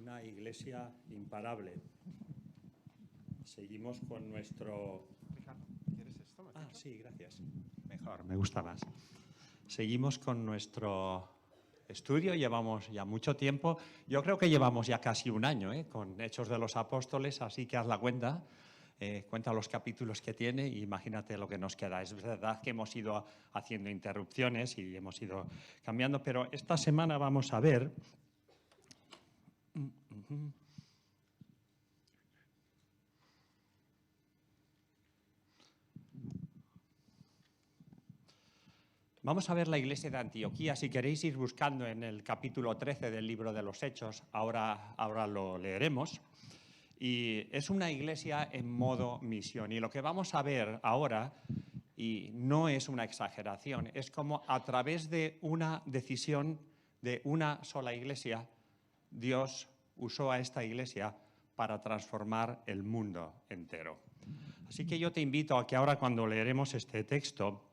Una iglesia imparable. Seguimos con nuestro... Ricardo, ¿quieres esto? Ah, sí, gracias. Mejor, me gusta más. Seguimos con nuestro estudio, llevamos ya mucho tiempo. Yo creo que llevamos ya casi un año con Hechos de los Apóstoles, así que haz la cuenta. Cuenta los capítulos que tiene y imagínate lo que nos queda. Es verdad que hemos ido haciendo interrupciones y hemos ido cambiando, pero esta semana vamos a ver... Vamos a ver la iglesia de Antioquía. Si queréis ir buscando en el capítulo 13 del libro de los Hechos, ahora lo leeremos. Y es una iglesia en modo misión. Y lo que vamos a ver ahora, y no es una exageración, es como a través de una decisión de una sola iglesia, Dios usó a esta iglesia para transformar el mundo entero. Así que yo te invito a que ahora, cuando leeremos este texto,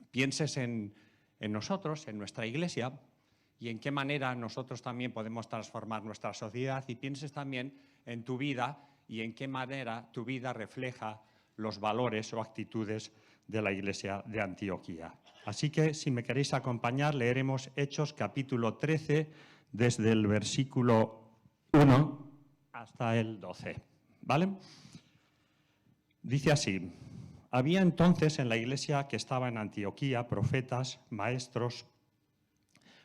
pienses en nosotros, en nuestra iglesia, y en qué manera nosotros también podemos transformar nuestra sociedad, y pienses también en tu vida y en qué manera tu vida refleja los valores o actitudes de la iglesia de Antioquía. Así que, si me queréis acompañar, leeremos Hechos capítulo 13, desde el versículo 1 hasta el 12. ¿Vale? Dice así: había entonces en la iglesia que estaba en Antioquía profetas, maestros,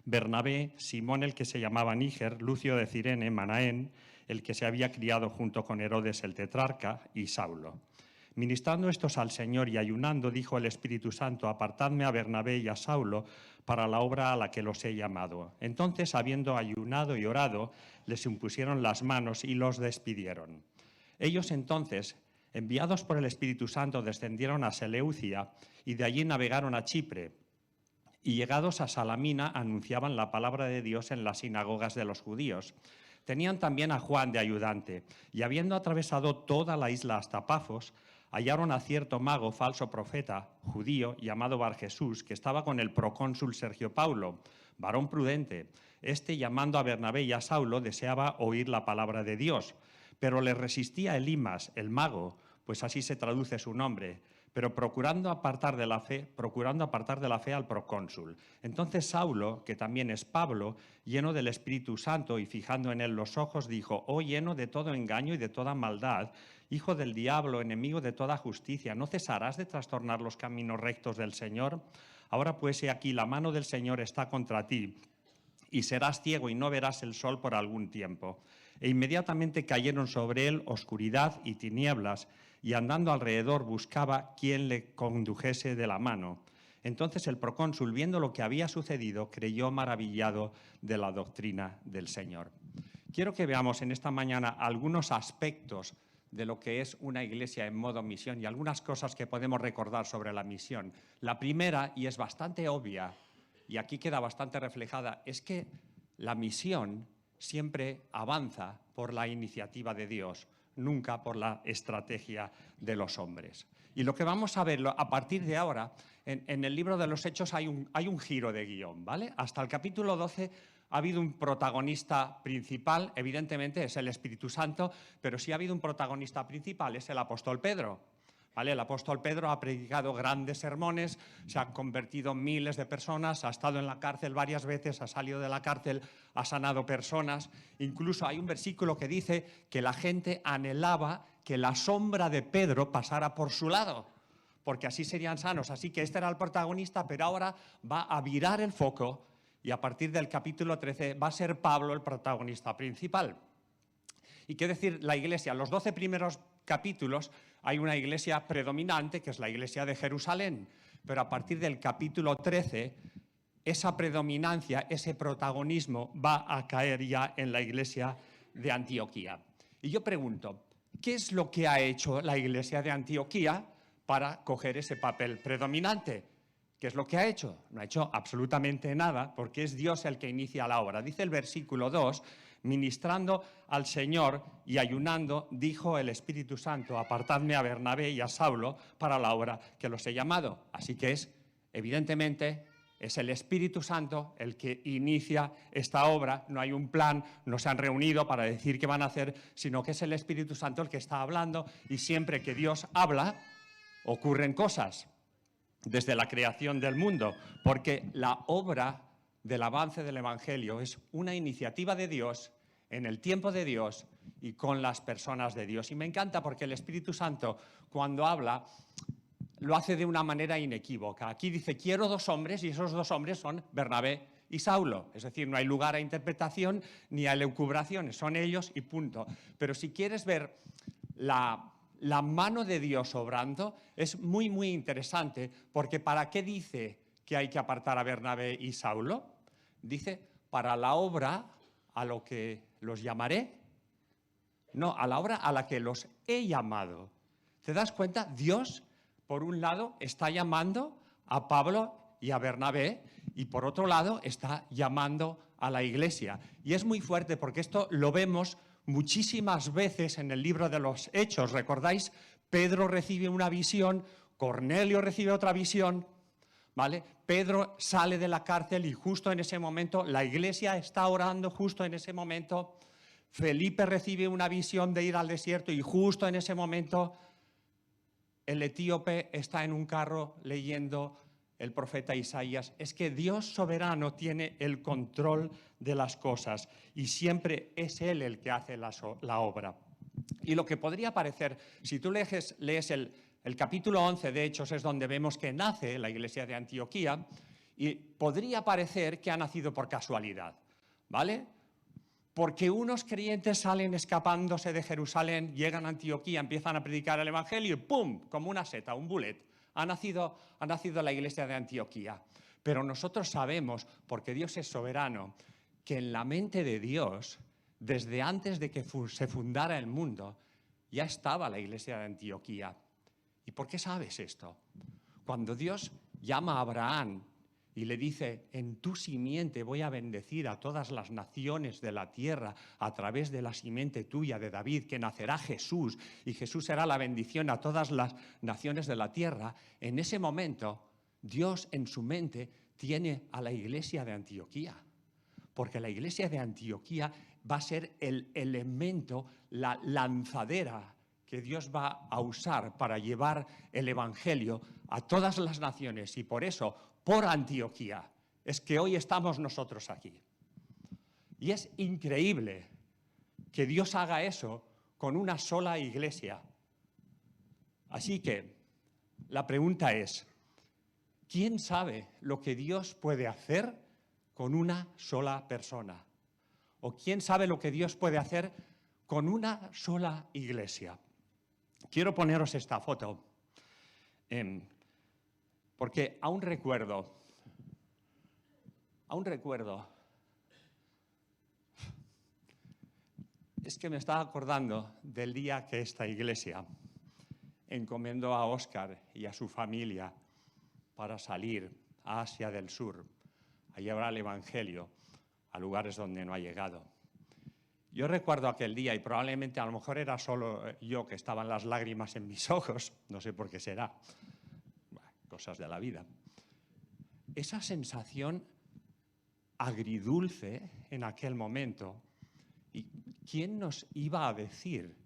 Bernabé, Simón el que se llamaba Níger, Lucio de Cirene, Manaén, el que se había criado junto con Herodes el tetrarca, y Saulo. Ministrando estos al Señor y ayunando, dijo el Espíritu Santo: apartadme a Bernabé y a Saulo para la obra a la que los he llamado. Entonces, habiendo ayunado y orado, les impusieron las manos y los despidieron. Ellos entonces, enviados por el Espíritu Santo, descendieron a Seleucia y de allí navegaron a Chipre. Y llegados a Salamina, anunciaban la palabra de Dios en las sinagogas de los judíos. Tenían también a Juan de ayudante, y habiendo atravesado toda la isla hasta Pafos, hallaron a cierto mago, falso profeta, judío, llamado Barjesús, que estaba con el procónsul Sergio Paulo, varón prudente. Este, llamando a Bernabé y a Saulo, deseaba oír la palabra de Dios, pero le resistía Elimas, el mago, pues así se traduce su nombre, pero procurando apartar de la fe al procónsul. Entonces Saulo, que también es Pablo, lleno del Espíritu Santo y fijando en él los ojos, dijo: oh, lleno de todo engaño y de toda maldad, hijo del diablo, enemigo de toda justicia, ¿no cesarás de trastornar los caminos rectos del Señor? Ahora pues, he aquí, la mano del Señor está contra ti, y serás ciego y no verás el sol por algún tiempo. E inmediatamente cayeron sobre él oscuridad y tinieblas, y andando alrededor buscaba quien le condujese de la mano. Entonces el procónsul, viendo lo que había sucedido, creyó maravillado de la doctrina del Señor. Quiero que veamos en esta mañana algunos aspectos de lo que es una iglesia en modo misión y algunas cosas que podemos recordar sobre la misión. La primera, y es bastante obvia, y aquí queda bastante reflejada, es que la misión siempre avanza por la iniciativa de Dios, nunca por la estrategia de los hombres. Y lo que vamos a ver a partir de ahora, en el libro de los Hechos hay un giro de guión, ¿vale? Hasta el capítulo 12 ha habido un protagonista principal, evidentemente es el Espíritu Santo, pero sí ha habido un protagonista principal, es el apóstol Pedro. ¿Vale? El apóstol Pedro ha predicado grandes sermones, se han convertido miles de personas, ha estado en la cárcel varias veces, ha salido de la cárcel, ha sanado personas. Incluso hay un versículo que dice que la gente anhelaba que la sombra de Pedro pasara por su lado, porque así serían sanos. Así que este era el protagonista, pero ahora va a virar el foco y a partir del capítulo 13 va a ser Pablo el protagonista principal. ¿Y qué decir la iglesia? Los 12 primeros capítulos hay una iglesia predominante, que es la iglesia de Jerusalén, pero a partir del capítulo 13, esa predominancia, ese protagonismo va a caer ya en la iglesia de Antioquía. Y yo pregunto, ¿qué es lo que ha hecho la iglesia de Antioquía para coger ese papel predominante? ¿Qué es lo que ha hecho? No ha hecho absolutamente nada, porque es Dios el que inicia la obra. Dice el versículo 2, ministrando al Señor y ayunando, dijo el Espíritu Santo: apartadme a Bernabé y a Saulo para la obra que los he llamado. Así que es, evidentemente, Es el Espíritu Santo el que inicia esta obra. No hay un plan, no se han reunido para decir qué van a hacer, sino que es el Espíritu Santo el que está hablando, y siempre que Dios habla, ocurren cosas desde la creación del mundo, porque la obra del avance del Evangelio es una iniciativa de Dios en el tiempo de Dios y con las personas de Dios. Y me encanta porque el Espíritu Santo, cuando habla, lo hace de una manera inequívoca. Aquí dice, quiero 2 hombres, y esos 2 hombres son Bernabé y Saulo. Es decir, no hay lugar a interpretación ni a elucubraciones, son ellos y punto. Pero si quieres ver la mano de Dios obrando, es muy, muy interesante, porque ¿para qué dice que hay que apartar a Bernabé y Saulo? Dice, para la obra a lo que los llamaré, no, a la obra a la que los he llamado. ¿Te das cuenta? Dios, por un lado, está llamando a Pablo y a Bernabé, y por otro lado está llamando a la iglesia. Y es muy fuerte porque esto lo vemos muchísimas veces en el libro de los Hechos. ¿Recordáis? Pedro recibe una visión, Cornelio recibe otra visión, ¿vale? Pedro sale de la cárcel y justo en ese momento la iglesia está orando, justo en ese momento Felipe recibe una visión de ir al desierto y justo en ese momento el etíope está en un carro leyendo el profeta Isaías. Es que Dios soberano tiene el control de las cosas y siempre es Él el que hace la obra. Y lo que podría parecer, si tú lees el capítulo 11 de Hechos, es donde vemos que nace la iglesia de Antioquía, y podría parecer que ha nacido por casualidad, ¿vale? Porque unos creyentes salen escapándose de Jerusalén, llegan a Antioquía, empiezan a predicar el Evangelio y ¡pum!, como una seta, un bullet, ha nacido la iglesia de Antioquía. Pero nosotros sabemos, porque Dios es soberano, que en la mente de Dios, desde antes de que se fundara el mundo, ya estaba la iglesia de Antioquía. ¿Y por qué sabes esto? Cuando Dios llama a Abraham y le dice, en tu simiente voy a bendecir a todas las naciones de la tierra a través de la simiente tuya de David, que nacerá Jesús, y Jesús será la bendición a todas las naciones de la tierra, en ese momento Dios en su mente tiene a la iglesia de Antioquía, porque la iglesia de Antioquía va a ser el elemento, la lanzadera que Dios va a usar para llevar el Evangelio a todas las naciones, y por eso, por Antioquía, es que hoy estamos nosotros aquí. Y es increíble que Dios haga eso con una sola iglesia. Así que la pregunta es, ¿quién sabe lo que Dios puede hacer con una sola persona? ¿O quién sabe lo que Dios puede hacer con una sola iglesia? Quiero poneros esta foto, porque aún recuerdo, es que me estaba acordando del día que esta iglesia encomendó a Óscar y a su familia para salir a Asia del Sur, a llevar el Evangelio a lugares donde no ha llegado. Yo recuerdo aquel día, y probablemente a lo mejor era solo yo que estaban las lágrimas en mis ojos, no sé por qué será, bueno, cosas de la vida. Esa sensación agridulce en aquel momento, ¿y quién nos iba a decir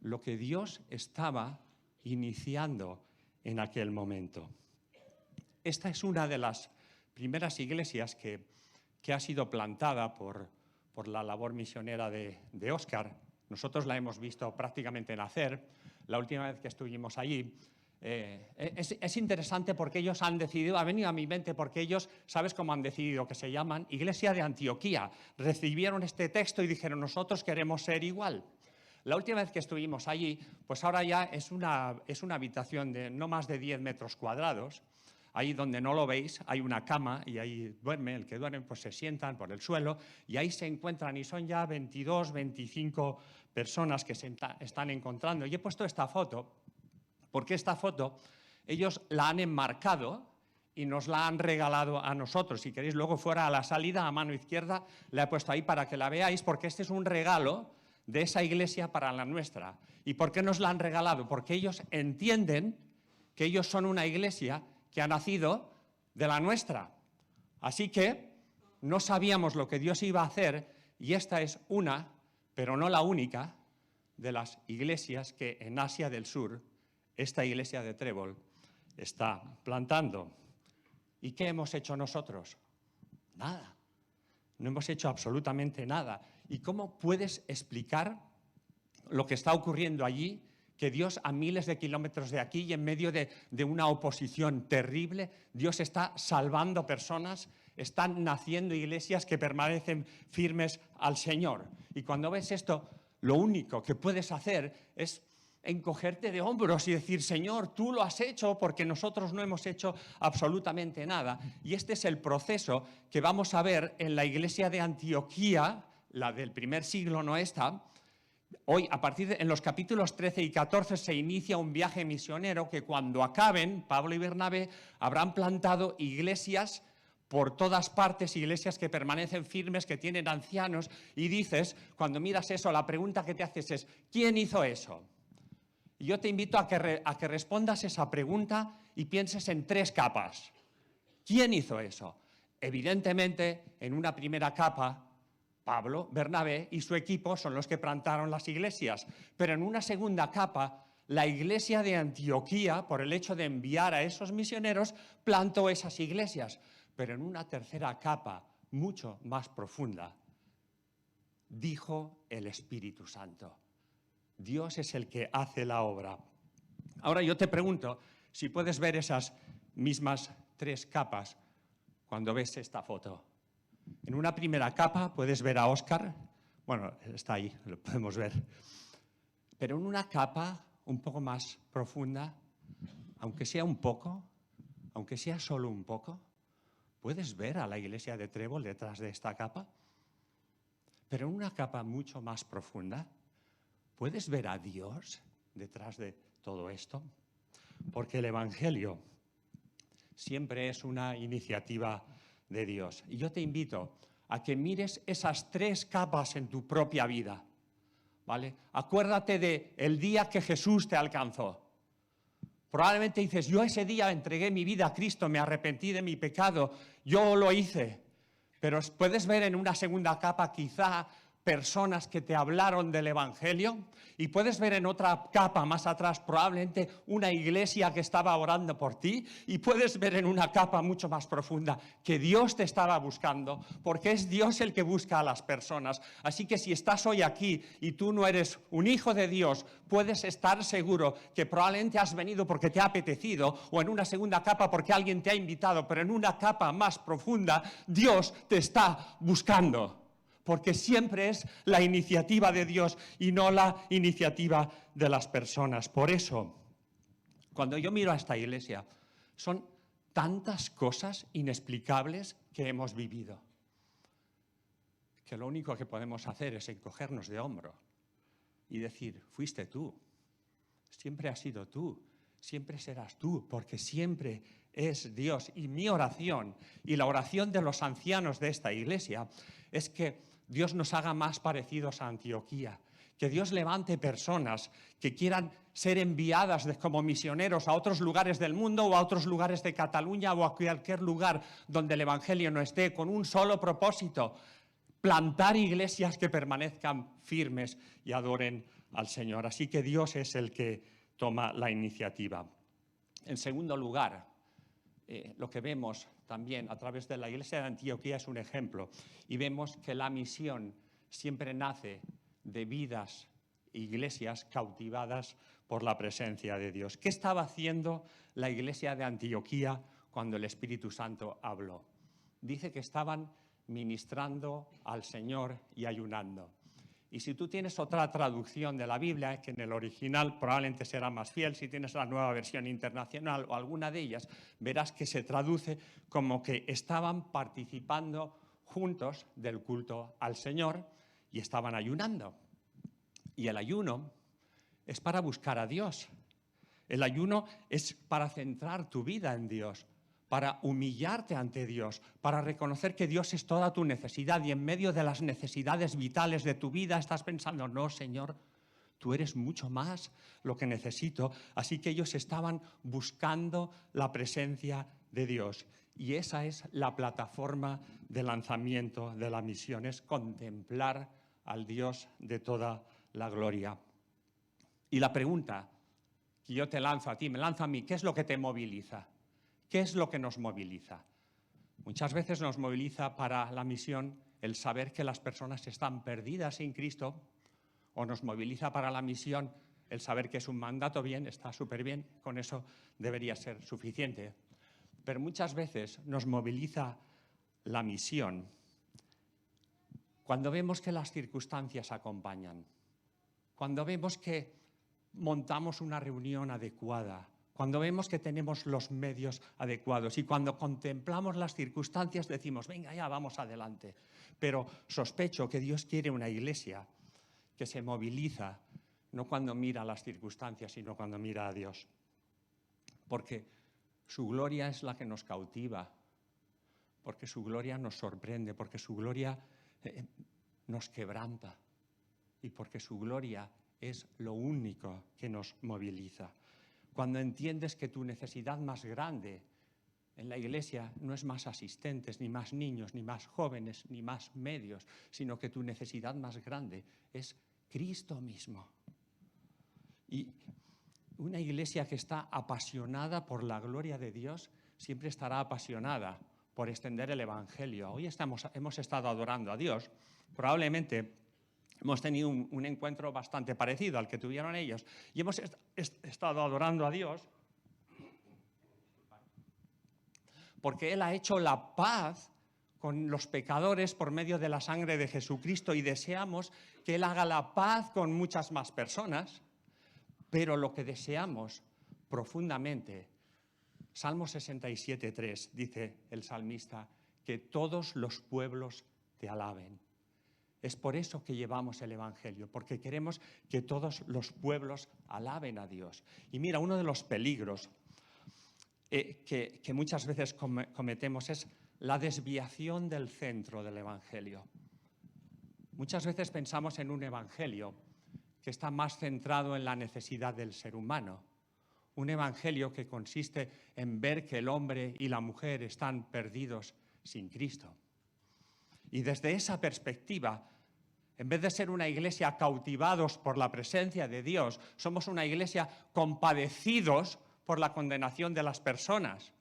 lo que Dios estaba iniciando en aquel momento? Esta es una de las primeras iglesias que ha sido plantada por la labor misionera de Óscar. Nosotros la hemos visto prácticamente nacer. La última vez que estuvimos allí, es interesante porque ellos han decidido, ha venido a mi mente porque ellos, ¿sabes cómo han decidido? Que se llaman Iglesia de Antioquía. Recibieron este texto y dijeron, nosotros queremos ser igual. La última vez que estuvimos allí, pues ahora ya es una habitación de no más de 10 metros cuadrados. Ahí donde no lo veis hay una cama y ahí duerme, el que duerme pues se sientan por el suelo y ahí se encuentran y son ya 22, 25 personas que se están encontrando. Y he puesto esta foto porque esta foto ellos la han enmarcado y nos la han regalado a nosotros. Si queréis luego fuera a la salida a mano izquierda la he puesto ahí para que la veáis, porque este es un regalo de esa iglesia para la nuestra. ¿Y por qué nos la han regalado? Porque ellos entienden que ellos son una iglesia que ha nacido de la nuestra. Así que no sabíamos lo que Dios iba a hacer y esta es una, pero no la única, de las iglesias que en Asia del Sur, esta iglesia de Trébol, está plantando. ¿Y qué hemos hecho nosotros? Nada. No hemos hecho absolutamente nada. ¿Y cómo puedes explicar lo que está ocurriendo allí? Que Dios a miles de kilómetros de aquí y en medio de una oposición terrible, Dios está salvando personas, están naciendo iglesias que permanecen firmes al Señor. Y cuando ves esto, lo único que puedes hacer es encogerte de hombros y decir, Señor, tú lo has hecho porque nosotros no hemos hecho absolutamente nada. Y este es el proceso que vamos a ver en la iglesia de Antioquía, la del primer siglo, no esta. Hoy, en los capítulos 13 y 14, se inicia un viaje misionero que cuando acaben, Pablo y Bernabé habrán plantado iglesias por todas partes, iglesias que permanecen firmes, que tienen ancianos, y dices, cuando miras eso, la pregunta que te haces es, ¿quién hizo eso? Y yo te invito a que respondas esa pregunta y pienses en 3 capas. ¿Quién hizo eso? Evidentemente, en una primera capa, Pablo, Bernabé y su equipo son los que plantaron las iglesias. Pero en una segunda capa, la iglesia de Antioquía, por el hecho de enviar a esos misioneros, plantó esas iglesias. Pero en una tercera capa, mucho más profunda, dijo el Espíritu Santo. Dios es el que hace la obra. Ahora yo te pregunto si puedes ver esas mismas 3 capas cuando ves esta foto. En una primera capa puedes ver a Óscar, bueno, está ahí, lo podemos ver. Pero en una capa un poco más profunda, aunque sea un poco, aunque sea solo un poco, ¿puedes ver a la iglesia de Trébol detrás de esta capa? Pero en una capa mucho más profunda, ¿puedes ver a Dios detrás de todo esto? Porque el Evangelio siempre es una iniciativa de Dios. Y yo te invito a que mires esas 3 capas en tu propia vida, ¿vale? Acuérdate del día que Jesús te alcanzó. Probablemente dices, yo ese día entregué mi vida a Cristo, me arrepentí de mi pecado, yo lo hice. Pero puedes ver en una segunda capa quizá personas que te hablaron del Evangelio y puedes ver en otra capa más atrás probablemente una iglesia que estaba orando por ti y puedes ver en una capa mucho más profunda que Dios te estaba buscando porque es Dios el que busca a las personas. Así que si estás hoy aquí y tú no eres un hijo de Dios, puedes estar seguro que probablemente has venido porque te ha apetecido o en una segunda capa porque alguien te ha invitado, pero en una capa más profunda Dios te está buscando. Porque siempre es la iniciativa de Dios y no la iniciativa de las personas. Por eso, cuando yo miro a esta iglesia, son tantas cosas inexplicables que hemos vivido, que lo único que podemos hacer es encogernos de hombro y decir, fuiste tú, siempre has sido tú, siempre serás tú, porque siempre es Dios. Y mi oración y la oración de los ancianos de esta iglesia es que Dios nos haga más parecidos a Antioquía, que Dios levante personas que quieran ser enviadas como misioneros a otros lugares del mundo o a otros lugares de Cataluña o a cualquier lugar donde el Evangelio no esté, con un solo propósito, plantar iglesias que permanezcan firmes y adoren al Señor. Así que Dios es el que toma la iniciativa. En segundo lugar, lo que vemos también a través de la iglesia de Antioquía es un ejemplo y vemos que la misión siempre nace de vidas e iglesias cautivadas por la presencia de Dios. ¿Qué estaba haciendo la iglesia de Antioquía cuando el Espíritu Santo habló? Dice que estaban ministrando al Señor y ayunando. Y si tú tienes otra traducción de la Biblia, que en el original probablemente será más fiel, si tienes la nueva versión internacional o alguna de ellas, verás que se traduce como que estaban participando juntos del culto al Señor y estaban ayunando. Y el ayuno es para buscar a Dios. El ayuno es para centrar tu vida en Dios, para humillarte ante Dios, para reconocer que Dios es toda tu necesidad y en medio de las necesidades vitales de tu vida estás pensando, no, Señor, tú eres mucho más lo que necesito. Así que ellos estaban buscando la presencia de Dios. Y esa es la plataforma de lanzamiento de la misión, es contemplar al Dios de toda la gloria. Y la pregunta que yo te lanzo a ti, me lanzo a mí, ¿qué es lo que te moviliza? ¿Qué es lo que nos moviliza? Muchas veces nos moviliza para la misión el saber que las personas están perdidas sin Cristo, o nos moviliza para la misión el saber que es un mandato, bien, está súper bien, con eso debería ser suficiente. Pero muchas veces nos moviliza la misión cuando vemos que las circunstancias acompañan, cuando vemos que montamos una reunión adecuada, cuando vemos que tenemos los medios adecuados y cuando contemplamos las circunstancias decimos, venga ya, vamos adelante. Pero sospecho que Dios quiere una iglesia que se moviliza no cuando mira las circunstancias, sino cuando mira a Dios. Porque su gloria es la que nos cautiva, porque su gloria nos sorprende, porque su gloria nos quebranta y porque su gloria es lo único que nos moviliza. Cuando entiendes que tu necesidad más grande en la iglesia no es más asistentes, ni más niños, ni más jóvenes, ni más medios, sino que tu necesidad más grande es Cristo mismo. Y una iglesia que está apasionada por la gloria de Dios siempre estará apasionada por extender el Evangelio. Hoy hemos estado adorando a Dios. Probablemente hemos tenido un encuentro bastante parecido al que tuvieron ellos. Y hemos estado adorando a Dios porque Él ha hecho la paz con los pecadores por medio de la sangre de Jesucristo y deseamos que Él haga la paz con muchas más personas. Pero lo que deseamos profundamente, Salmo 67:3, dice el salmista, que todos los pueblos te alaben. Es por eso que llevamos el Evangelio, porque queremos que todos los pueblos alaben a Dios. Y mira, uno de los peligros que muchas veces cometemos es la desviación del centro del Evangelio. Muchas veces pensamos en un Evangelio que está más centrado en la necesidad del ser humano. Un evangelio que consiste en ver que el hombre y la mujer están perdidos sin Cristo. Y desde esa perspectiva, en vez de ser una iglesia cautivados por la presencia de Dios, somos una iglesia compadecidos por la condenación de las personas.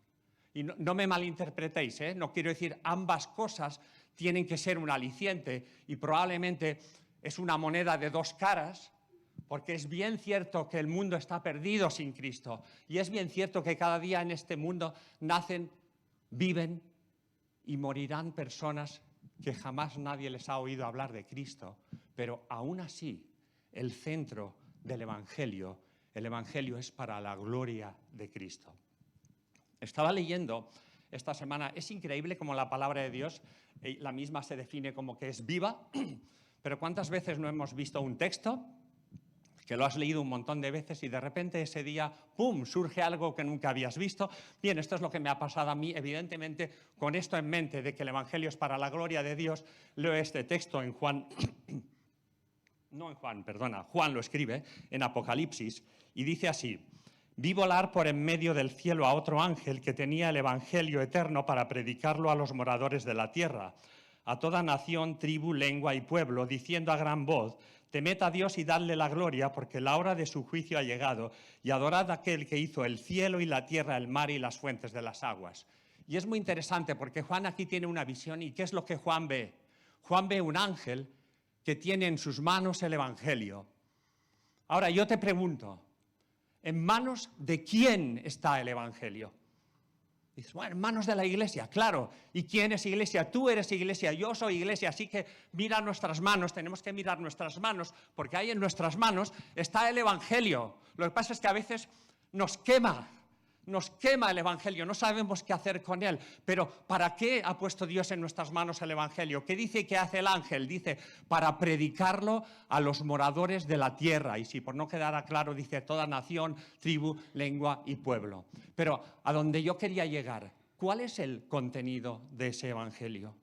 Y no me malinterpretéis, no quiero decir ambas cosas tienen que ser un aliciente y probablemente es una moneda de dos caras, porque es bien cierto que el mundo está perdido sin Cristo y es bien cierto que cada día en este mundo nacen, viven y morirán personas que jamás nadie les ha oído hablar de Cristo, pero aún así el centro del Evangelio, el Evangelio es para la gloria de Cristo. Estaba leyendo esta semana, es increíble cómo la palabra de Dios, la misma se define como que es viva, pero ¿cuántas veces no hemos visto un texto que lo has leído un montón de veces y de repente ese día, ¡pum!, surge algo que nunca habías visto? Bien, esto es lo que me ha pasado a mí, evidentemente, con esto en mente de que el Evangelio es para la gloria de Dios, leo este texto en Juan, Juan lo escribe en Apocalipsis y dice así: vi volar por en medio del cielo a otro ángel que tenía el Evangelio eterno para predicarlo a los moradores de la tierra, a toda nación, tribu, lengua y pueblo, diciendo a gran voz: temed a Dios y dadle la gloria, porque la hora de su juicio ha llegado, y adorad a aquel que hizo el cielo y la tierra, el mar y las fuentes de las aguas. Y es muy interesante porque Juan aquí tiene una visión, ¿y qué es lo que Juan ve? Juan ve un ángel que tiene en sus manos el Evangelio. Ahora yo te pregunto, ¿en manos de quién está el Evangelio? Dices, bueno, en manos de la iglesia, claro. ¿Y quién es iglesia? Tú eres iglesia, yo soy iglesia, así que mira nuestras manos, tenemos que mirar nuestras manos, porque ahí en nuestras manos está el Evangelio. Lo que pasa es que a veces nos quema el Evangelio, no sabemos qué hacer con él. Pero ¿para qué ha puesto Dios en nuestras manos el Evangelio? ¿Qué dice que hace el ángel? Dice, para predicarlo a los moradores de la tierra. Y si por no quedara claro, dice toda nación, tribu, lengua y pueblo. Pero a donde yo quería llegar, ¿cuál es el contenido de ese Evangelio?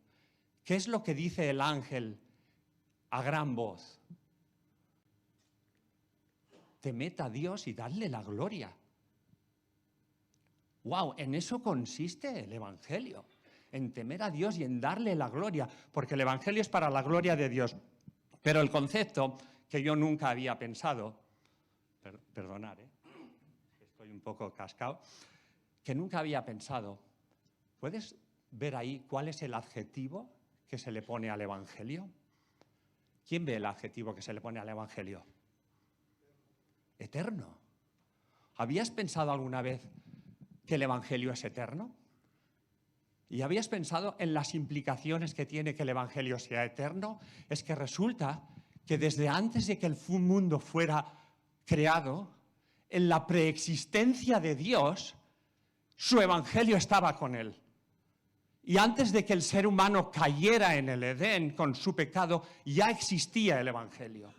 ¿Qué es lo que dice el ángel a gran voz? Temed a Dios y dadle la gloria. ¡Wow! En eso consiste el Evangelio, en temer a Dios y en darle la gloria, porque el Evangelio es para la gloria de Dios. Pero el concepto que yo nunca había pensado, perdonad, estoy un poco cascado, que nunca había pensado, ¿puedes ver ahí cuál es el adjetivo que se le pone al Evangelio? ¿Quién ve el adjetivo que se le pone al Evangelio? Eterno. ¿Habías pensado alguna vez que el Evangelio es eterno? ¿Y habías pensado en las implicaciones que tiene que el Evangelio sea eterno? Es que resulta que desde antes de que el mundo fuera creado, en la preexistencia de Dios, su Evangelio estaba con él. Y antes de que el ser humano cayera en el Edén con su pecado, ya existía el Evangelio.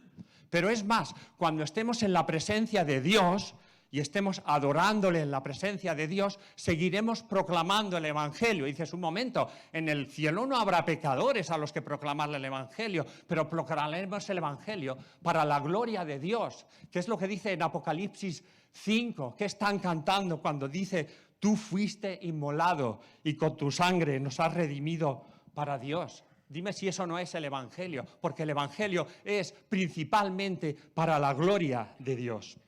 Pero es más, cuando estemos en la presencia de Dios y estemos adorándole en la presencia de Dios, seguiremos proclamando el Evangelio. Y dices, un momento, en el cielo no habrá pecadores a los que proclamarle el Evangelio, pero proclamaremos el Evangelio para la gloria de Dios, que es lo que dice en Apocalipsis 5, que están cantando cuando dice: tú fuiste inmolado y con tu sangre nos has redimido para Dios. Dime si eso no es el Evangelio, porque el Evangelio es principalmente para la gloria de Dios.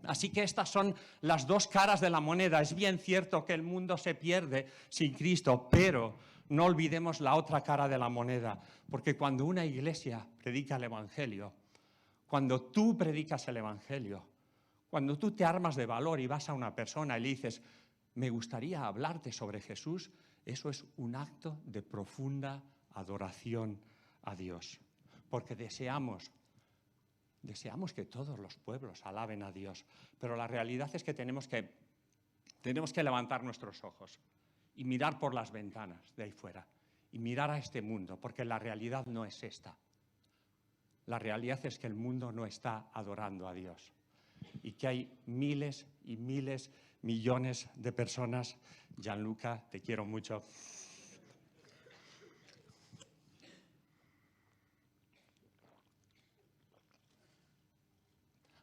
Así que estas son las dos caras de la moneda. Es bien cierto que el mundo se pierde sin Cristo, pero no olvidemos la otra cara de la moneda, porque cuando una iglesia predica el Evangelio, cuando tú predicas el Evangelio, cuando tú te armas de valor y vas a una persona y le dices: me gustaría hablarte sobre Jesús, eso es un acto de profunda adoración a Dios, porque deseamos que todos los pueblos alaben a Dios, pero la realidad es que tenemos que levantar nuestros ojos y mirar por las ventanas de ahí fuera y mirar a este mundo, porque la realidad no es esta. La realidad es que el mundo no está adorando a Dios y que hay miles y miles, millones de personas. Gianluca, te quiero mucho.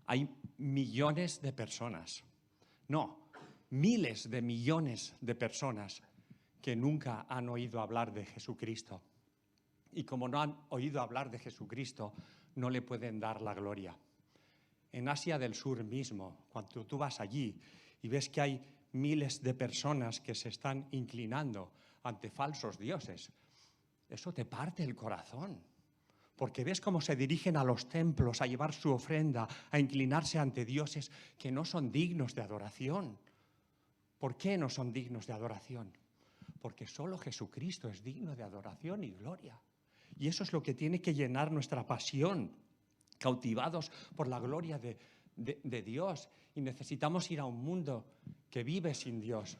Hay millones de personas, no, miles de millones de personas que nunca han oído hablar de Jesucristo. Y como no han oído hablar de Jesucristo, no le pueden dar la gloria. En Asia del Sur mismo, cuando tú vas allí y ves que hay miles de personas que se están inclinando ante falsos dioses, eso te parte el corazón. Porque ves cómo se dirigen a los templos a llevar su ofrenda, a inclinarse ante dioses que no son dignos de adoración. ¿Por qué no son dignos de adoración? Porque solo Jesucristo es digno de adoración y gloria. Y eso es lo que tiene que llenar nuestra pasión, cautivados por la gloria de Dios. Y necesitamos ir a un mundo que vive sin Dios.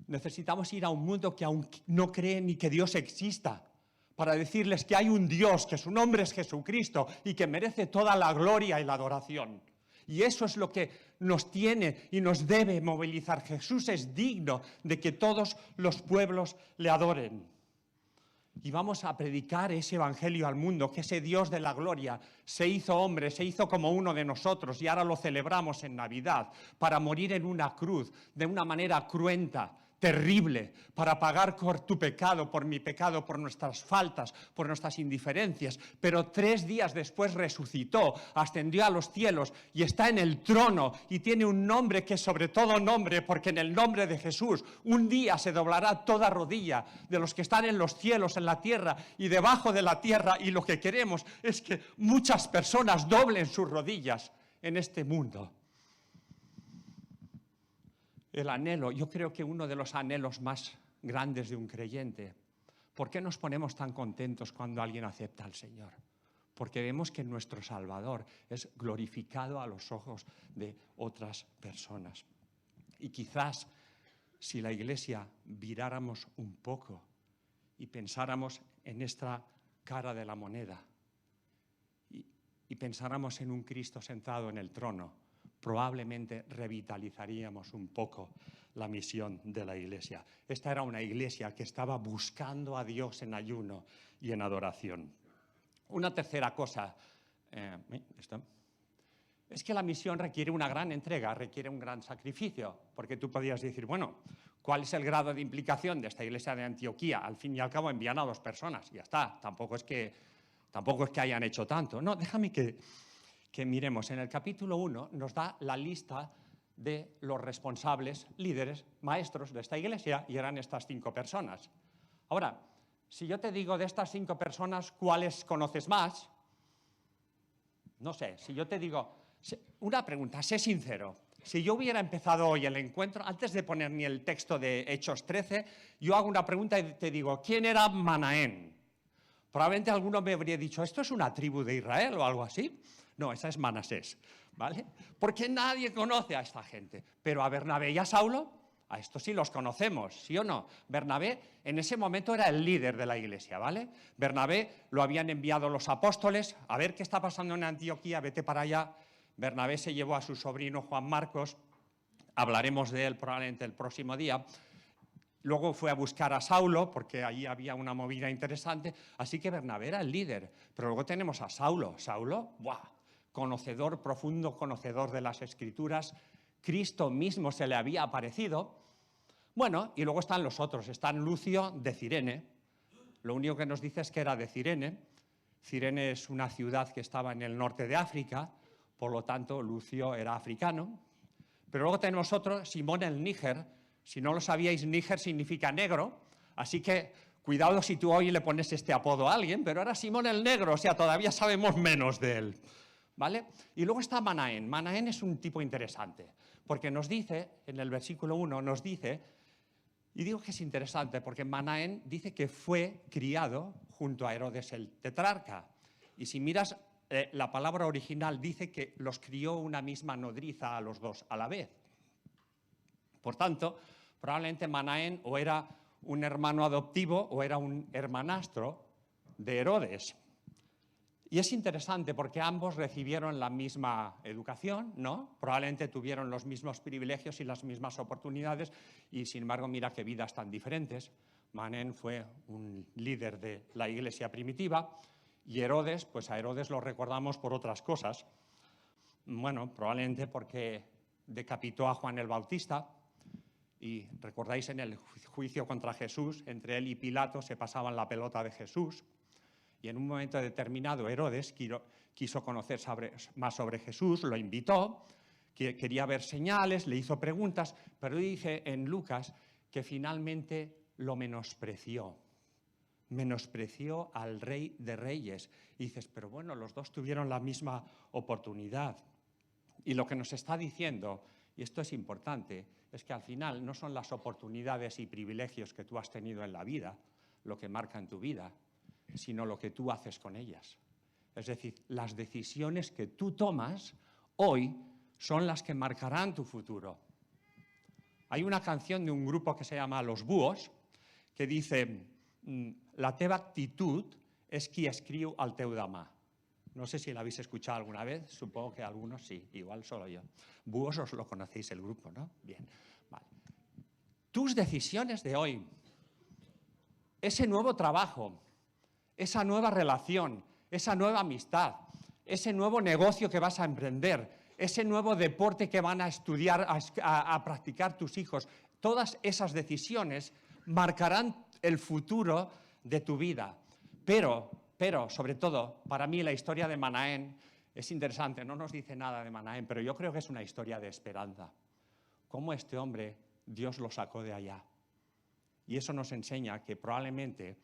Necesitamos ir a un mundo que aún no cree ni que Dios exista, para decirles que hay un Dios, que su nombre es Jesucristo y que merece toda la gloria y la adoración. Y eso es lo que nos tiene y nos debe movilizar. Jesús es digno de que todos los pueblos le adoren. Y vamos a predicar ese evangelio al mundo, que ese Dios de la gloria se hizo hombre, se hizo como uno de nosotros y ahora lo celebramos en Navidad para morir en una cruz de una manera cruenta, terrible, para pagar por tu pecado, por mi pecado, por nuestras faltas, por nuestras indiferencias. Pero 3 días después resucitó, ascendió a los cielos y está en el trono y tiene un nombre que es sobre todo nombre, porque en el nombre de Jesús un día se doblará toda rodilla de los que están en los cielos, en la tierra y debajo de la tierra, y lo que queremos es que muchas personas doblen sus rodillas en este mundo. El anhelo, yo creo que uno de los anhelos más grandes de un creyente. ¿Por qué nos ponemos tan contentos cuando alguien acepta al Señor? Porque vemos que nuestro Salvador es glorificado a los ojos de otras personas. Y quizás si la Iglesia viráramos un poco y pensáramos en esta cara de la moneda y pensáramos en un Cristo sentado en el trono, probablemente revitalizaríamos un poco la misión de la Iglesia. Esta era una Iglesia que estaba buscando a Dios en ayuno y en adoración. Una tercera cosa, es que la misión requiere una gran entrega, requiere un gran sacrificio, porque tú podrías decir, bueno, ¿cuál es el grado de implicación de esta iglesia de Antioquía? Al fin y al cabo envían a 2 personas, y ya está, tampoco es que hayan hecho tanto. No, déjame que miremos. En el capítulo 1 nos da la lista de los responsables, líderes, maestros de esta iglesia, y eran estas 5 personas. Ahora, si yo te digo de estas 5 personas, ¿cuáles conoces más? No sé, si yo te digo, una pregunta, sé sincero. Si yo hubiera empezado hoy el encuentro, antes de poner ni el texto de Hechos 13, yo hago una pregunta y te digo, ¿quién era Manaén? Probablemente alguno me habría dicho, ¿esto es una tribu de Israel o algo así? No, esa es Manasés, ¿vale? Porque nadie conoce a esta gente. Pero a Bernabé y a Saulo, a estos sí los conocemos, ¿sí o no? Bernabé en ese momento era el líder de la iglesia, ¿vale? Bernabé lo habían enviado los apóstoles, a ver qué está pasando en Antioquía, vete para allá. Bernabé se llevó a su sobrino Juan Marcos, hablaremos de él probablemente el próximo día. Luego fue a buscar a Saulo, porque allí había una movida interesante, así que Bernabé era el líder. Pero luego tenemos a Saulo. Saulo, ¡buah!, conocedor, profundo conocedor de las Escrituras. Cristo mismo se le había aparecido. Bueno, y luego están los otros. Están Lucio de Cirene. Lo único que nos dice es que era de Cirene. Cirene es una ciudad que estaba en el norte de África, por lo tanto Lucio era africano. Pero luego tenemos otro, Simón el Níger. Si no lo sabíais, Níger significa negro, así que cuidado si tú hoy le pones este apodo a alguien, pero era Simón el Negro, o sea, todavía sabemos menos de él, ¿vale? Y luego está Manaén. Manaén es un tipo interesante, porque nos dice, en el versículo 1, nos dice, y digo que es interesante, porque Manaén dice que fue criado junto a Herodes el tetrarca, y si miras, la palabra original dice que los crió una misma nodriza a los 2 a la vez. Por tanto, probablemente Manaén o era un hermano adoptivo o era un hermanastro de Herodes. Y es interesante porque ambos recibieron la misma educación, ¿no? Probablemente tuvieron los mismos privilegios y las mismas oportunidades y, sin embargo, mira qué vidas tan diferentes. Manaén fue un líder de la iglesia primitiva y Herodes, pues a Herodes lo recordamos por otras cosas. Bueno, probablemente porque decapitó a Juan el Bautista. Y recordáis en el juicio contra Jesús, entre él y Pilato se pasaban la pelota de Jesús. Y en un momento determinado Herodes quiso conocer más sobre Jesús, lo invitó, quería ver señales, le hizo preguntas, pero dice en Lucas que finalmente lo menospreció. Menospreció al Rey de Reyes. Y dices, pero bueno, los dos tuvieron la misma oportunidad. Y lo que nos está diciendo, y esto es importante, es que al final no son las oportunidades y privilegios que tú has tenido en la vida lo que marcan tu vida, sino lo que tú haces con ellas. Es decir, las decisiones que tú tomas hoy son las que marcarán tu futuro. Hay una canción de un grupo que se llama Los Búhos que dice, la teva actitud és qui escriu el teu demà. No sé si la habéis escuchado alguna vez, supongo que algunos sí, igual solo yo. Búhos os lo conocéis el grupo, ¿no? Bien, vale. Tus decisiones de hoy, ese nuevo trabajo, esa nueva relación, esa nueva amistad, ese nuevo negocio que vas a emprender, ese nuevo deporte que van a estudiar, a practicar tus hijos, todas esas decisiones marcarán el futuro de tu vida. Pero, sobre todo, para mí la historia de Manaén es interesante. No nos dice nada de Manaén, pero yo creo que es una historia de esperanza. Cómo este hombre, Dios lo sacó de allá. Y eso nos enseña que probablemente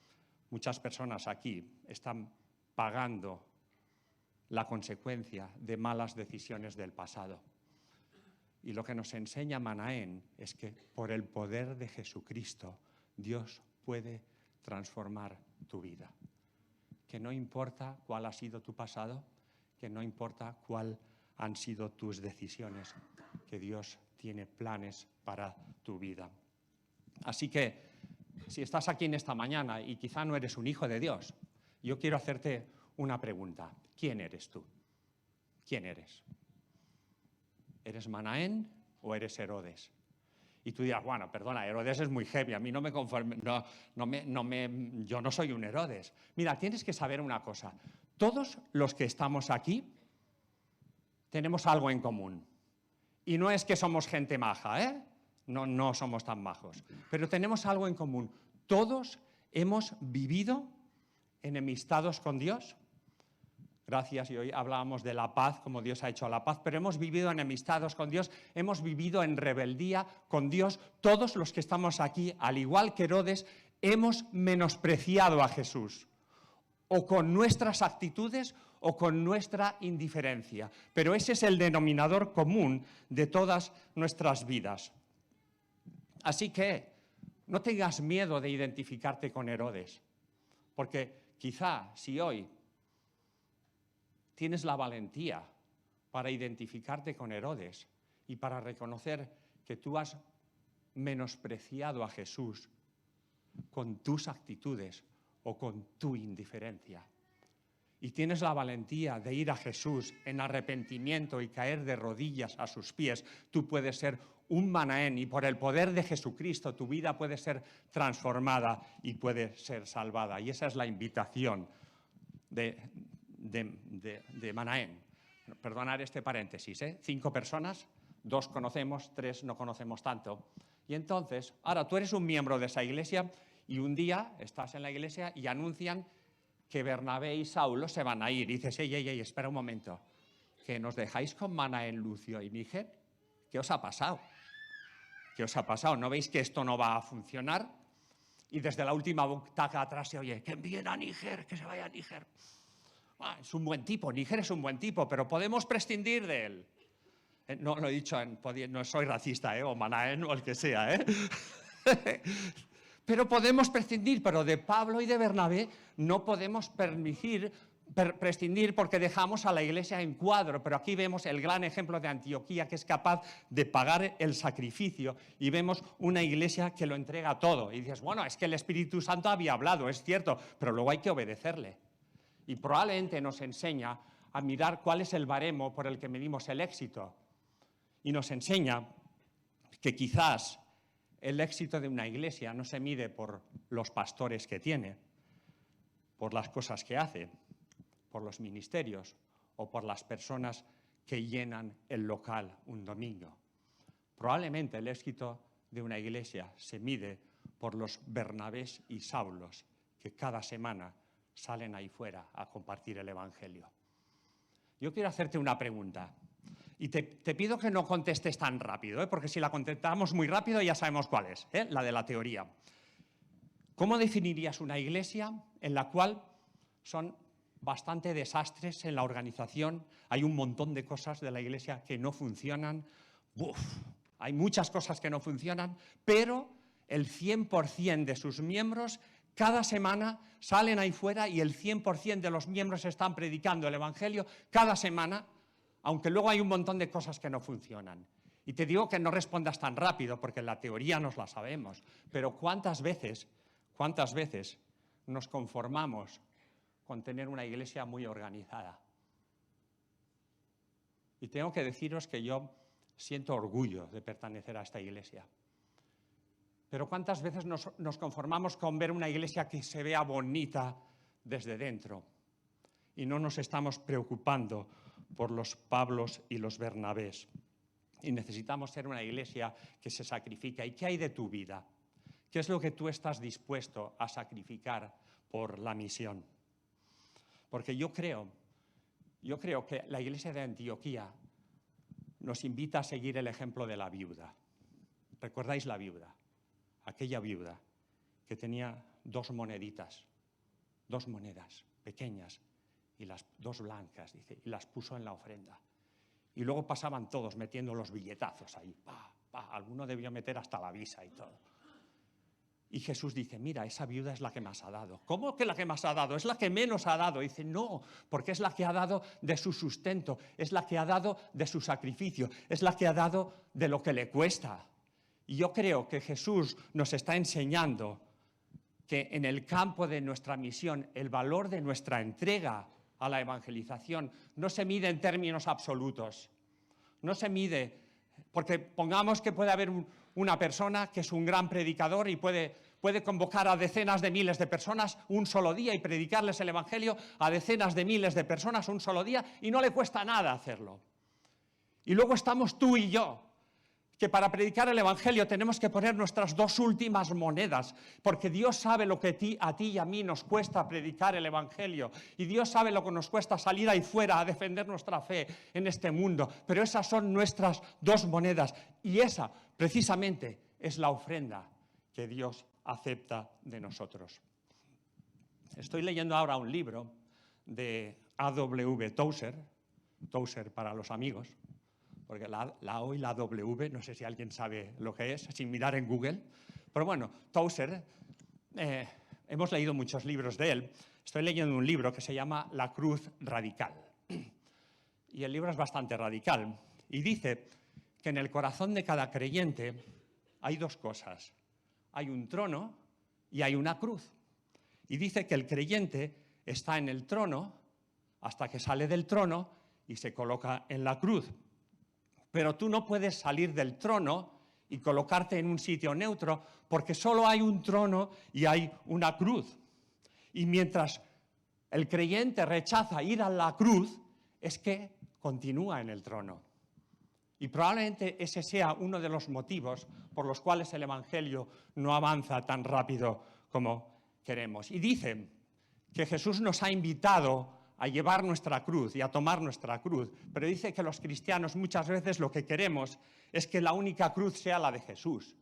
muchas personas aquí están pagando la consecuencia de malas decisiones del pasado. Y lo que nos enseña Manaén es que por el poder de Jesucristo, Dios puede transformar tu vida. Que no importa cuál ha sido tu pasado, que no importa cuál han sido tus decisiones, que Dios tiene planes para tu vida. Así que, si estás aquí en esta mañana y quizá no eres un hijo de Dios, yo quiero hacerte una pregunta. ¿Quién eres tú? ¿Quién eres? ¿Eres Manaén o eres Herodes? Y tú dirás, bueno, perdona, Herodes es muy heavy, a mí no me conforme, yo no soy un Herodes. Mira, tienes que saber una cosa. Todos los que estamos aquí tenemos algo en común. Y no es que somos gente maja, ¿eh? No somos tan majos. Pero tenemos algo en común. Todos hemos vivido enemistados con Dios. Gracias, y hoy hablábamos de la paz, como Dios ha hecho la paz, pero hemos vivido enemistados con Dios, hemos vivido en rebeldía con Dios. Todos los que estamos aquí, al igual que Herodes, hemos menospreciado a Jesús, o con nuestras actitudes o con nuestra indiferencia. Pero ese es el denominador común de todas nuestras vidas. Así que no tengas miedo de identificarte con Herodes, porque quizá si hoy tienes la valentía para identificarte con Herodes y para reconocer que tú has menospreciado a Jesús con tus actitudes o con tu indiferencia, y tienes la valentía de ir a Jesús en arrepentimiento y caer de rodillas a sus pies, tú puedes ser un Manaén y por el poder de Jesucristo tu vida puede ser transformada y puede ser salvada. Y esa es la invitación de Manaén. Perdonad este paréntesis, 5 personas, 2 conocemos, 3 no conocemos tanto. Y entonces, ahora tú eres un miembro de esa iglesia y un día estás en la iglesia y anuncian que Bernabé y Saulo se van a ir. Y dices, ey, espera un momento, ¿que nos dejáis con Manaén, Lucio y Níger? ¿Qué os ha pasado? ¿Qué os ha pasado? ¿No veis que esto no va a funcionar? Y desde la última butaca atrás se oye, que envíen a Níger, que se vaya a Níger. Es un buen tipo, Níger es un buen tipo, pero podemos prescindir de él. No lo he dicho, no soy racista, o Manaén o el que sea, Pero podemos prescindir, pero de Pablo y de Bernabé no podemos prescindir porque dejamos a la iglesia en cuadro. Pero aquí vemos el gran ejemplo de Antioquía, que es capaz de pagar el sacrificio, y vemos una iglesia que lo entrega todo. Y dices, bueno, es que el Espíritu Santo había hablado, es cierto, pero luego hay que obedecerle. Y probablemente nos enseña a mirar cuál es el baremo por el que medimos el éxito. Y nos enseña que quizás el éxito de una iglesia no se mide por los pastores que tiene, por las cosas que hace, por los ministerios o por las personas que llenan el local un domingo. Probablemente el éxito de una iglesia se mide por los Bernabés y Saulos que cada semana salen ahí fuera a compartir el Evangelio. Yo quiero hacerte una pregunta. Y te pido que no contestes tan rápido, porque si la contestamos muy rápido ya sabemos cuál es, la de la teoría. ¿Cómo definirías una iglesia en la cual son bastante desastres en la organización? Hay un montón de cosas de la iglesia que no funcionan. Hay muchas cosas que no funcionan, pero el 100% de sus miembros cada semana salen ahí fuera y el 100% de los miembros están predicando el Evangelio cada semana, aunque luego hay un montón de cosas que no funcionan. Y te digo que no respondas tan rápido, porque la teoría nos la sabemos, pero ¿cuántas veces nos conformamos con tener una iglesia muy organizada? Y tengo que deciros que yo siento orgullo de pertenecer a esta iglesia. Pero ¿cuántas veces nos conformamos con ver una iglesia que se vea bonita desde dentro y no nos estamos preocupando por los Pablos y los Bernabés? Y necesitamos ser una iglesia que se sacrifica. ¿Y qué hay de tu vida? ¿Qué es lo que tú estás dispuesto a sacrificar por la misión? Porque yo creo que la iglesia de Antioquía nos invita a seguir el ejemplo de la viuda. ¿Recordáis la viuda? Aquella viuda que tenía 2 moneditas, 2 monedas pequeñas y las 2 blancas, dice, y las puso en la ofrenda. Y luego pasaban todos metiendo los billetazos ahí. Alguno debió meter hasta la visa y todo. Y Jesús dice, mira, esa viuda es la que más ha dado. ¿Cómo que la que más ha dado? Es la que menos ha dado. Dice, no, porque es la que ha dado de su sustento, es la que ha dado de su sacrificio, es la que ha dado de lo que le cuesta. Y yo creo que Jesús nos está enseñando que en el campo de nuestra misión el valor de nuestra entrega a la evangelización no se mide en términos absolutos. No se mide, porque pongamos que puede haber una persona que es un gran predicador y puede convocar a decenas de miles de personas un solo día y predicarles el Evangelio a decenas de miles de personas un solo día y no le cuesta nada hacerlo. Y luego estamos tú y yo, que para predicar el Evangelio tenemos que poner nuestras dos últimas monedas, porque Dios sabe lo que a ti y a mí nos cuesta predicar el Evangelio, y Dios sabe lo que nos cuesta salir ahí fuera a defender nuestra fe en este mundo, pero esas son nuestras dos monedas, y esa precisamente es la ofrenda que Dios acepta de nosotros. Estoy leyendo ahora un libro de A.W. Tozer, Tozer para los amigos, porque la O y la W, no sé si alguien sabe lo que es, sin mirar en Google. Pero bueno, Tozer, hemos leído muchos libros de él. Estoy leyendo un libro que se llama La Cruz Radical. Y el libro es bastante radical. Y dice que en el corazón de cada creyente hay dos cosas. Hay un trono y hay una cruz. Y dice que el creyente está en el trono hasta que sale del trono y se coloca en la cruz. Pero tú no puedes salir del trono y colocarte en un sitio neutro porque solo hay un trono y hay una cruz. Y mientras el creyente rechaza ir a la cruz, es que continúa en el trono. Y probablemente ese sea uno de los motivos por los cuales el Evangelio no avanza tan rápido como queremos. Y dice que Jesús nos ha invitado a llevar nuestra cruz y a tomar nuestra cruz, pero dice que los cristianos muchas veces lo que queremos es que la única cruz sea la de Jesús,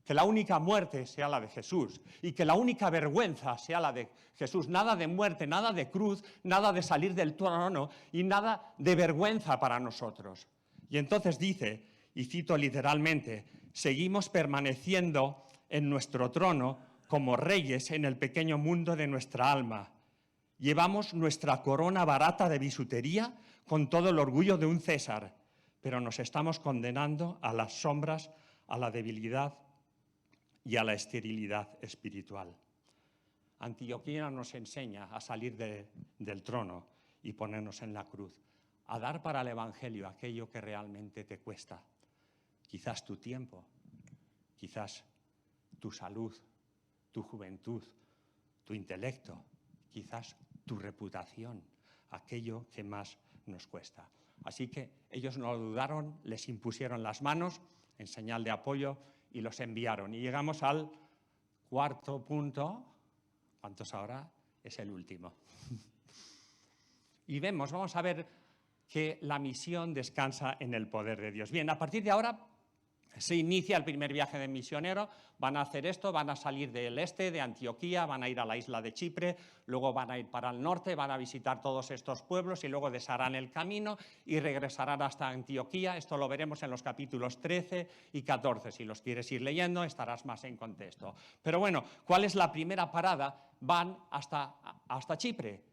que la única muerte sea la de Jesús y que la única vergüenza sea la de Jesús. Nada de muerte, nada de cruz, nada de salir del trono y nada de vergüenza para nosotros. Y entonces dice, y cito literalmente, seguimos permaneciendo en nuestro trono como reyes en el pequeño mundo de nuestra alma. Llevamos nuestra corona barata de bisutería con todo el orgullo de un César, pero nos estamos condenando a las sombras, a la debilidad y a la esterilidad espiritual. Antioquía nos enseña a salir del trono y ponernos en la cruz, a dar para el Evangelio aquello que realmente te cuesta. Quizás tu tiempo, quizás tu salud, tu juventud, tu intelecto, quizás tu reputación, aquello que más nos cuesta. Así que ellos no lo dudaron, les impusieron las manos en señal de apoyo y los enviaron. Y llegamos al cuarto punto. ¿Cuántos ahora? Es el último. Y vamos a ver que la misión descansa en el poder de Dios. Bien, a partir de ahora se inicia el primer viaje de misionero, van a hacer esto, van a salir del este, de Antioquía, van a ir a la isla de Chipre, luego van a ir para el norte, van a visitar todos estos pueblos y luego desharán el camino y regresarán hasta Antioquía. Esto lo veremos en los capítulos 13 y 14. Si los quieres ir leyendo, estarás más en contexto. Pero bueno, ¿cuál es la primera parada? Van hasta Chipre.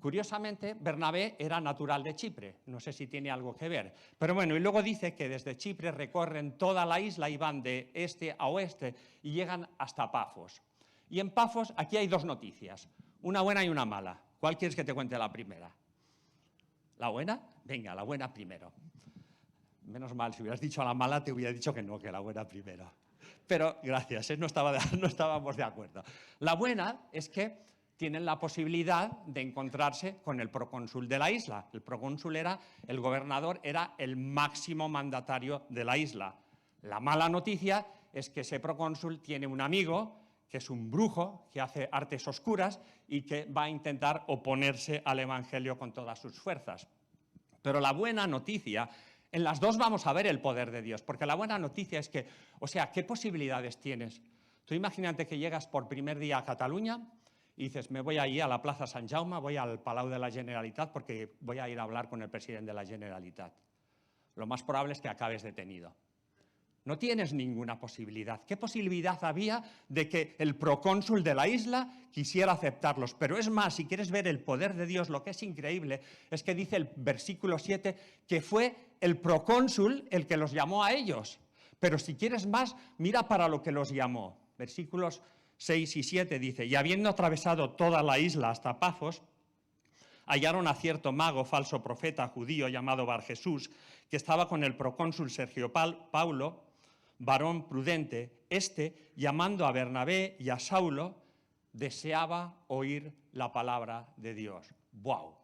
Curiosamente, Bernabé era natural de Chipre, no sé si tiene algo que ver. Pero bueno, y luego dice que desde Chipre recorren toda la isla y van de este a oeste y llegan hasta Pafos. Y en Pafos aquí hay dos noticias, una buena y una mala. ¿Cuál quieres que te cuente la primera? ¿La buena? Venga, la buena primero. Menos mal, si hubieras dicho la mala te hubiera dicho que no, que la buena primero. Pero gracias, no estábamos de acuerdo. La buena es que tienen la posibilidad de encontrarse con el procónsul de la isla. El procónsul el gobernador era el máximo mandatario de la isla. La mala noticia es que ese procónsul tiene un amigo que es un brujo, que hace artes oscuras y que va a intentar oponerse al Evangelio con todas sus fuerzas. Pero la buena noticia, en las dos vamos a ver el poder de Dios, porque la buena noticia es que, ¿qué posibilidades tienes? Tú imagínate que llegas por primer día a Cataluña y dices, me voy ahí a la Plaza Sant Jaume, voy al Palau de la Generalitat porque voy a ir a hablar con el presidente de la Generalitat. Lo más probable es que acabes detenido. No tienes ninguna posibilidad. ¿Qué posibilidad había de que el procónsul de la isla quisiera aceptarlos? Pero es más, si quieres ver el poder de Dios, lo que es increíble es que dice el versículo 7 que fue el procónsul el que los llamó a ellos. Pero si quieres más, mira para lo que los llamó. Versículos 6 y 7 dice, y habiendo atravesado toda la isla hasta Pafos, hallaron a cierto mago, falso profeta judío llamado Barjesús, que estaba con el procónsul Sergio Paulo, varón prudente. Llamando a Bernabé y a Saulo, deseaba oír la palabra de Dios. ¡Wow!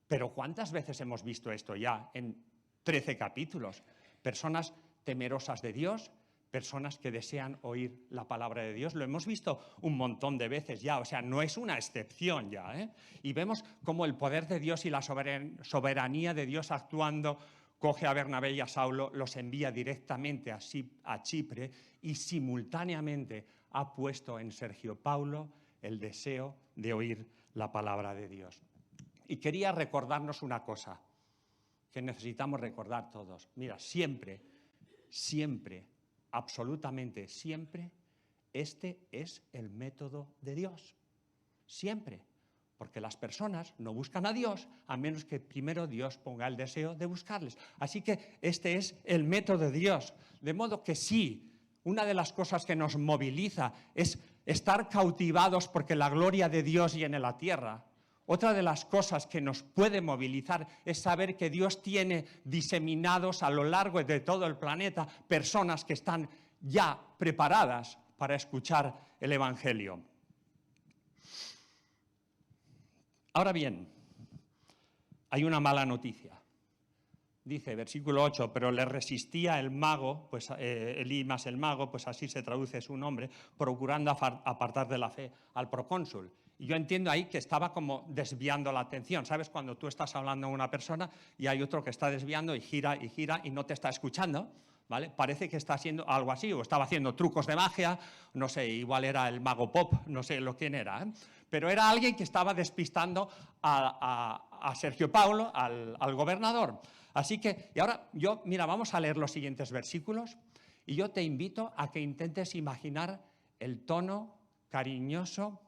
Pero ¿cuántas veces hemos visto esto ya en 13 capítulos. Personas temerosas de Dios, personas que desean oír la palabra de Dios. Lo hemos visto un montón de veces ya, o sea, no es una excepción ya, ¿eh? Y vemos cómo el poder de Dios y la soberanía de Dios actuando coge a Bernabé y a Saulo, los envía directamente a Chipre y simultáneamente ha puesto en Sergio Paulo el deseo de oír la palabra de Dios. Y quería recordarnos una cosa que necesitamos recordar todos. Mira, siempre, absolutamente siempre, este es el método de Dios. Siempre. Porque las personas no buscan a Dios a menos que primero Dios ponga el deseo de buscarles. Así que este es el método de Dios. De modo que sí, una de las cosas que nos moviliza es estar cautivados porque la gloria de Dios llene la tierra. Otra de las cosas que nos puede movilizar es saber que Dios tiene diseminados a lo largo de todo el planeta personas que están ya preparadas para escuchar el Evangelio. Ahora bien, hay una mala noticia. Dice, versículo 8, pero le resistía el mago, pues Elimas el mago, pues así se traduce su nombre, procurando apartar de la fe al procónsul. Y yo entiendo ahí que estaba como desviando la atención. ¿Sabes? Cuando tú estás hablando a una persona y hay otro que está desviando y gira y no te está escuchando, ¿vale? Parece que está haciendo algo así, o estaba haciendo trucos de magia, no sé, igual era el mago Pop, no sé quién era, ¿eh? Pero era alguien que estaba despistando a Sergio Paulo, al gobernador. Así que, y ahora mira, vamos a leer los siguientes versículos y yo te invito a que intentes imaginar el tono cariñoso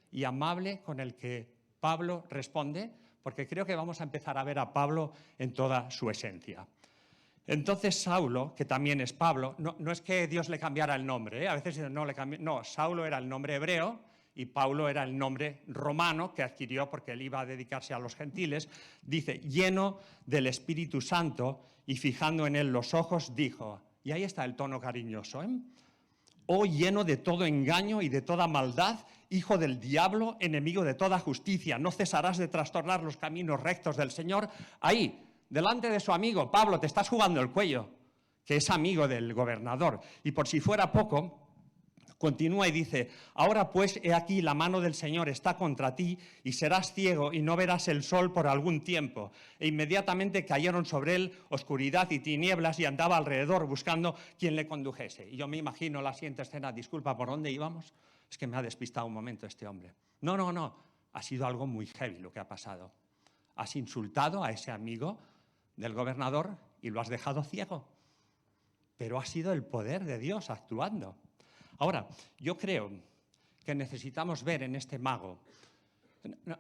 y amable con el que Pablo responde, porque creo que vamos a empezar a ver a Pablo en toda su esencia. Entonces Saulo, que también es Pablo, no es que Dios le cambiara el nombre, ¿eh? A veces no le cambió, no, Saulo era el nombre hebreo y Paulo era el nombre romano que adquirió porque él iba a dedicarse a los gentiles. Dice, lleno del Espíritu Santo y fijando en él los ojos, dijo, y ahí está el tono cariñoso, ¿eh? Oh, lleno de todo engaño y de toda maldad, hijo del diablo, enemigo de toda justicia, ¿no cesarás de trastornar los caminos rectos del Señor? Ahí, delante de su amigo, Pablo, te estás jugando el cuello, que es amigo del gobernador. Y por si fuera poco, continúa y dice, ahora pues he aquí la mano del Señor está contra ti y serás ciego y no verás el sol por algún tiempo. E inmediatamente cayeron sobre él oscuridad y tinieblas y andaba alrededor buscando quien le condujese. Y yo me imagino la siguiente escena, disculpa, ¿por dónde íbamos? Es que me ha despistado un momento este hombre. No, ha sido algo muy heavy lo que ha pasado. Has insultado a ese amigo del gobernador y lo has dejado ciego. Pero ha sido el poder de Dios actuando. Ahora, yo creo que necesitamos ver en este mago,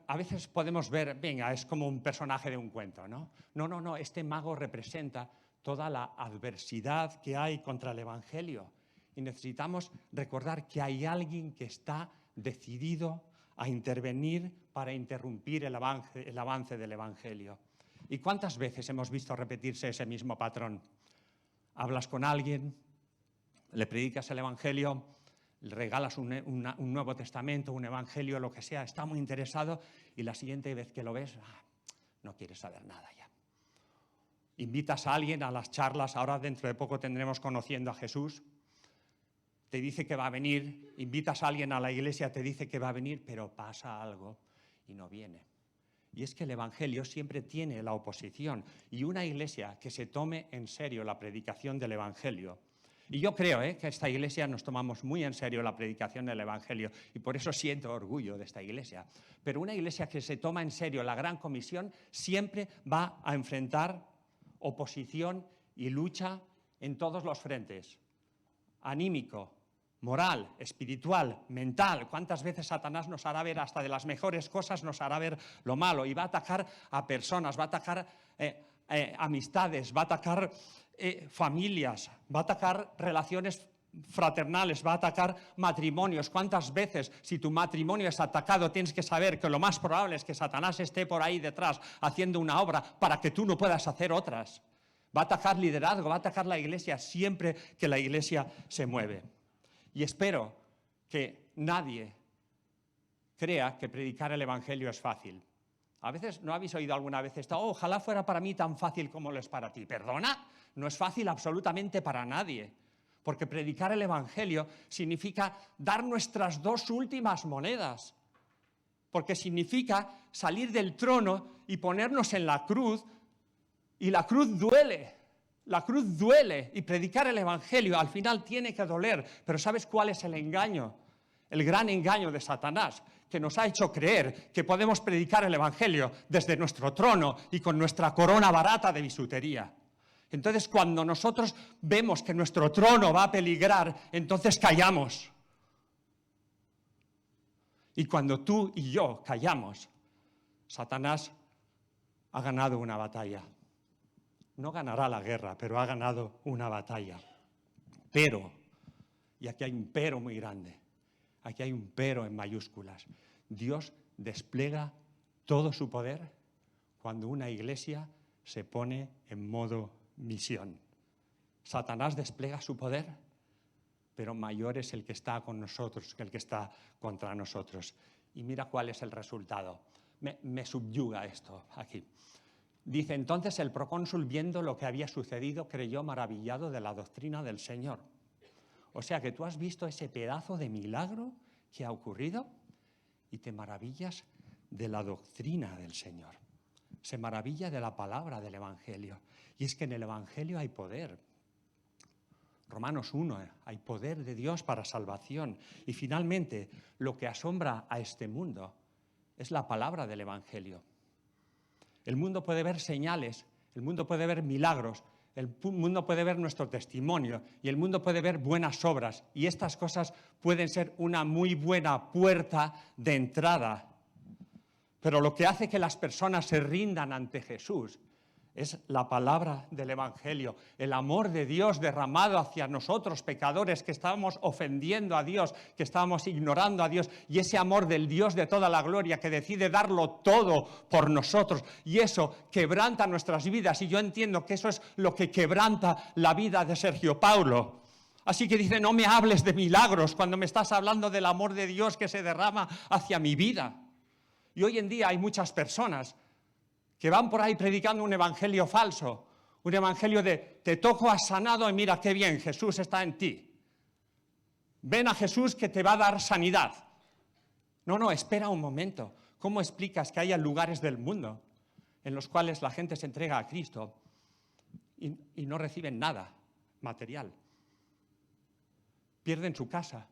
a veces podemos ver, venga, es como un personaje de un cuento, ¿no? No, este mago representa toda la adversidad que hay contra el Evangelio y necesitamos recordar que hay alguien que está decidido a intervenir para interrumpir el avance del Evangelio. ¿Y cuántas veces hemos visto repetirse ese mismo patrón? Hablas con alguien, le predicas el Evangelio, le regalas un Nuevo Testamento, un Evangelio, lo que sea, está muy interesado y la siguiente vez que lo ves, no quieres saber nada ya. Invitas a alguien a las charlas, ahora dentro de poco tendremos Conociendo a Jesús, te dice que va a venir, invitas a alguien a la iglesia, te dice que va a venir, pero pasa algo y no viene. Y es que el Evangelio siempre tiene la oposición y una iglesia que se tome en serio la predicación del Evangelio. Y yo creo que esta iglesia nos tomamos muy en serio la predicación del Evangelio y por eso siento orgullo de esta iglesia. Pero una iglesia que se toma en serio la gran comisión siempre va a enfrentar oposición y lucha en todos los frentes. Anímico, moral, espiritual, mental. ¿Cuántas veces Satanás nos hará ver hasta de las mejores cosas, nos hará ver lo malo? Y va a atacar a personas, va a atacar amistades, va a atacar familias, va a atacar relaciones fraternales, va a atacar matrimonios. ¿Cuántas veces, si tu matrimonio es atacado, tienes que saber que lo más probable es que Satanás esté por ahí detrás haciendo una obra para que tú no puedas hacer otras? Va a atacar liderazgo, va a atacar la iglesia siempre que la iglesia se mueve. Y espero que nadie crea que predicar el Evangelio es fácil. A veces, ¿no habéis oído alguna vez esto? Oh, ojalá fuera para mí tan fácil como lo es para ti. ¿Perdona? No es fácil absolutamente para nadie. Porque predicar el Evangelio significa dar nuestras dos últimas monedas. Porque significa salir del trono y ponernos en la cruz. Y la cruz duele. La cruz duele. Y predicar el Evangelio al final tiene que doler. Pero ¿sabes cuál es el engaño? El gran engaño de Satanás, que nos ha hecho creer que podemos predicar el Evangelio desde nuestro trono y con nuestra corona barata de bisutería. Entonces, cuando nosotros vemos que nuestro trono va a peligrar, entonces callamos. Y cuando tú y yo callamos, Satanás ha ganado una batalla. No ganará la guerra, pero ha ganado una batalla. Pero, y aquí hay un pero muy grande, aquí hay un pero en mayúsculas, Dios despliega todo su poder cuando una iglesia se pone en modo misión. Satanás despliega su poder, pero mayor es el que está con nosotros que el que está contra nosotros. Y mira cuál es el resultado. Me subyuga esto aquí. Dice, entonces el procónsul, viendo lo que había sucedido, creyó maravillado de la doctrina del Señor. O sea que tú has visto ese pedazo de milagro que ha ocurrido y te maravillas de la doctrina del Señor. Se maravilla de la palabra del Evangelio. Y es que en el Evangelio hay poder. Romanos 1, hay poder de Dios para salvación. Y finalmente, lo que asombra a este mundo es la palabra del Evangelio. El mundo puede ver señales, el mundo puede ver milagros, el mundo puede ver nuestro testimonio y el mundo puede ver buenas obras. Y estas cosas pueden ser una muy buena puerta de entrada. Pero lo que hace que las personas se rindan ante Jesús es la palabra del Evangelio, el amor de Dios derramado hacia nosotros, pecadores, que estábamos ofendiendo a Dios, que estábamos ignorando a Dios, y ese amor del Dios de toda la gloria que decide darlo todo por nosotros, y eso quebranta nuestras vidas, y yo entiendo que eso es lo que quebranta la vida de Sergio Paulo. Así que dice, no me hables de milagros cuando me estás hablando del amor de Dios que se derrama hacia mi vida. Y hoy en día hay muchas personas que van por ahí predicando un evangelio falso, un evangelio de te toco, has sanado y mira qué bien, Jesús está en ti. Ven a Jesús que te va a dar sanidad. No, espera un momento. ¿Cómo explicas que haya lugares del mundo en los cuales la gente se entrega a Cristo y no reciben nada material? Pierden su casa,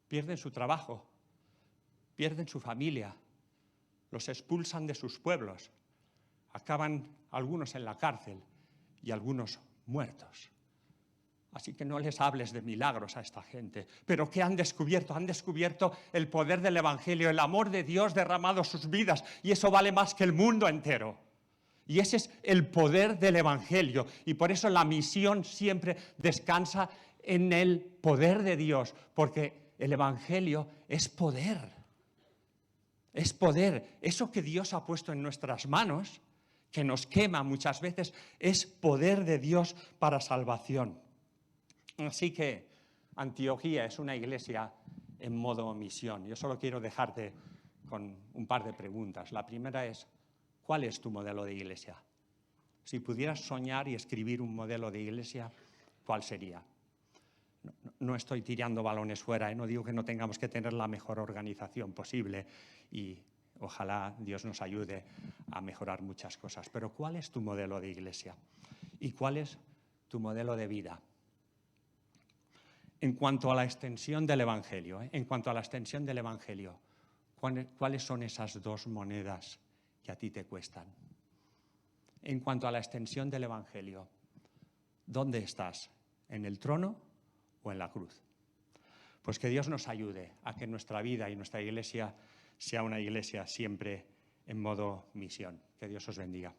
pierden su trabajo, pierden su familia, los expulsan de sus pueblos. Acaban algunos en la cárcel y algunos muertos. Así que no les hables de milagros a esta gente. ¿Pero qué han descubierto? Han descubierto el poder del Evangelio, el amor de Dios derramado en sus vidas, y eso vale más que el mundo entero. Y ese es el poder del Evangelio, y por eso la misión siempre descansa en el poder de Dios, porque el Evangelio es poder. Es poder. Eso que Dios ha puesto en nuestras manos, que nos quema muchas veces, es poder de Dios para salvación. Así que Antioquía es una iglesia en modo misión. Yo solo quiero dejarte con un par de preguntas. La primera es, ¿cuál es tu modelo de iglesia? Si pudieras soñar y escribir un modelo de iglesia, ¿cuál sería? No estoy tirando balones fuera, no digo que no tengamos que tener la mejor organización posible y ojalá Dios nos ayude a mejorar muchas cosas. Pero ¿cuál es tu modelo de iglesia? ¿Y cuál es tu modelo de vida? En cuanto a la extensión del Evangelio, ¿cuáles son esas dos monedas que a ti te cuestan? En cuanto a la extensión del Evangelio, ¿dónde estás? ¿En el trono o en la cruz? Pues que Dios nos ayude a que nuestra vida y nuestra iglesia sea una iglesia siempre en modo misión. Que Dios os bendiga.